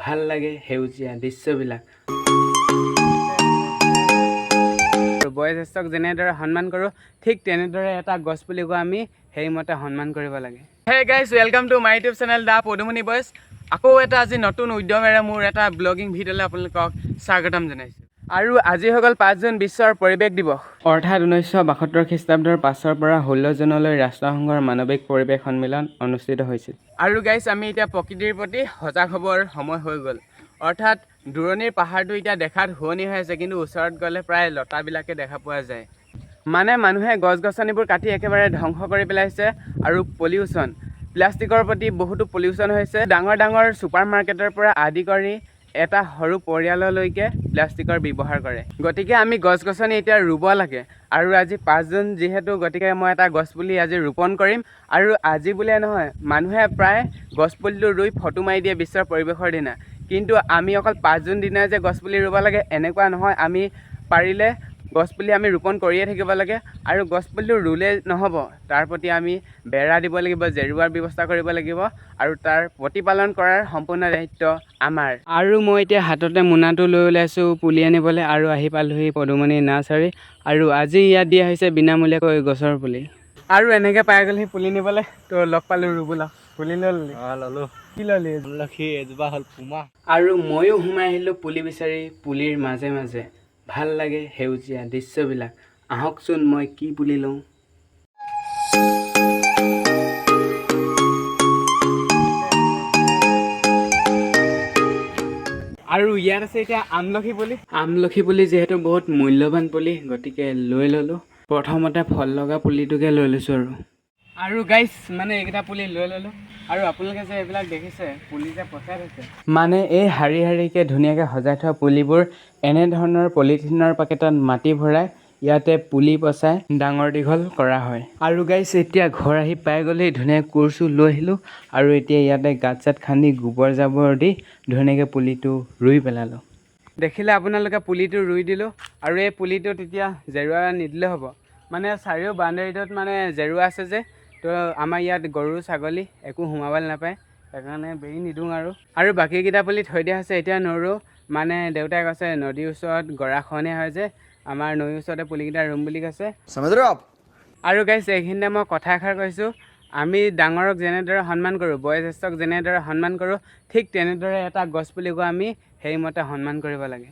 ভাল লাগে সেউজীয়া দৃশ্যবিলাক। বয়োজ্যেষ্ঠক যেনেদৰে সন্মান কৰোঁ ঠিক তেনেদৰে এটা গছপুলিকো আমি সেইমতে সন্মান কৰিব লাগে। Hey guys, welcome to my YouTube channel the Padumoni boys. আকৌ এটা আজি নতুন উদ্যমেৰে মোৰ এটা ব্লগিং ভিডিঅ'লৈ আপোনালোকক স্বাগতম জনাইছোঁ। আৰু আজি হৈ গ'ল 5 জুন বিশ্বৰ পৰিৱেশ দিৱস, অৰ্থাৎ 1972 খ্ৰীষ্টাব্দৰ 5 পৰা 16 জুনলৈ ৰাষ্ট্ৰসংঘৰ মানৱিক পৰিৱেশ সন্মিলন অনুষ্ঠিত হৈছিল। আৰু গাইজ, আমি এতিয়া প্ৰকৃতিৰ প্ৰতি সজাগ হ'বৰ সময় হৈ গ'ল। অৰ্থাৎ দূৰণিৰ পাহাৰটো এতিয়া দেখাত শুৱনি হৈ আছে, কিন্তু ওচৰত গ'লে প্ৰায় লতাবিলাকে দেখা পোৱা যায়। মানে মানুহে গছ গছনিবোৰ কাটি একেবাৰে ধ্বংস কৰি পেলাইছে। আৰু পলিউশ্যন, প্লাষ্টিকৰ প্ৰতি বহুতো পলিউশ্যন হৈছে। ডাঙৰ ডাঙৰ ছুপাৰ মাৰ্কেটৰ পৰা আদি কৰি এটা সৰু পৰিয়াললৈকে প্লাষ্টিকৰ ব্যৱহাৰ কৰে। গতিকে আমি গছ গছনি এতিয়া ৰুব লাগে। আৰু আজি 5 জুন যিহেতু, গতিকে মই এটা গছপুলি আজি ৰোপণ কৰিম। আৰু আজি বুলিয়ে নহয়, মানুহে প্ৰায় গছপুলিটো ৰুই ফটো মাৰি দিয়ে বিশ্বৰ পৰিৱেশৰ দিনা। কিন্তু আমি অকল 5 জুন দিনা যে গছপুলি ৰুব লাগে এনেকুৱা নহয়, আমি পাৰিলে গছপুলি আমি ৰোপণ কৰিয়ে থাকিব লাগে। আৰু গছপুলিটো ৰুলে নহ'ব, তাৰ প্ৰতি আমি বেৰা দিব লাগিব, জেৰুৱাৰ ব্যৱস্থা কৰিব লাগিব। আৰু তাৰ প্ৰতিপালন কৰাৰ সম্পূৰ্ণ দায়িত্ব আমাৰ। আৰু মই এতিয়া হাততে মোনাটো লৈ ওলাইছোঁ পুলি আনিবলৈ। আৰু আহি পালোহি পদুমণি নাৰ্চাৰী। আৰু আজি ইয়াত দিয়া হৈছে বিনামূলীয়াকৈ গছৰ পুলি। আৰু এনেকৈ পাই গ'লহি পুলি নিবলৈ, তো লগ পালোঁ ৰুবুলক। পুলি ল'লি? ল'লোঁ। কি ল'লি? আমলখি এজোপা হ'ল পুমা। আৰু ময়ো সোমাই আহিলোঁ পুলি বিচাৰি পুলিৰ মাজে মাজে। ভাল লাগে সেউজীয়া দৃশ্যবিলাক। আহকচোন মই কি পুলি লওঁ। আৰু ইয়াত আছে এতিয়া আমলখি পুলি। আমলখি পুলি যিহেতু বহুত মূল্যৱান পুলি, গতিকে লৈ ল'লোঁ। প্ৰথমতে ফল লগা পুলিটোকে লৈ লৈছোঁ। আৰু গাইজ, মানে এইকেইটা পুলি লৈ ল'লোঁ। আৰু আপোনালোকে যে এইবিলাক দেখিছে পুলি যে পচাই থৈছে, মানে এই শাৰী শাৰীকৈ ধুনীয়াকৈ সজাই থোৱা পুলিবোৰ এনেধৰণৰ পলিথিনৰ পেকেটত মাটি ভৰাই ইয়াতে পুলি পচাই ডাঙৰ দীঘল কৰা হয়। আৰু গাইজ, এতিয়া ঘৰ আহি পাই গ'লেই ধুনীয়াকৈ কোৰচো লৈ আহিলোঁ। আৰু এতিয়া ইয়াতে গাঁত চাত খান্দি গোবৰ জাবৰ দি ধুনীয়াকৈ পুলিটো ৰুই পেলালোঁ। দেখিলে আপোনালোকে পুলিটো ৰুই দিলোঁ। আৰু এই পুলিটো তেতিয়া জেৰুৱা নিদিলে হ'ব, মানে চাৰিও বাউণ্ডেৰীটোত মানে জেৰুৱা আছে যে, তো আমাৰ ইয়াত গৰু ছাগলী একো সোমাবলৈ নাপায়, সেইকাৰণে বেৰি নিদিওঁ। আৰু বাকীকেইটা পুলি থৈ দিয়া হৈছে, এতিয়া নৰোঁ। মানে দেউতাই কৈছে নদীৰ ওচৰত গৰাখহনীয়া হয় যে, আমাৰ নদীৰ ওচৰতে পুলিকেইটা ৰুম বুলি কৈছে। আৰু গাইছ, এইখিনিতে মই কথা এষাৰ কৈছোঁ, আমি ডাঙৰক যেনেদৰে সন্মান কৰোঁ, বয়োজ্যেষ্ঠক যেনেদৰে সন্মান কৰোঁ, ঠিক তেনেদৰে এটা গছপুলিকো আমি সেইমতে সন্মান কৰিব লাগে।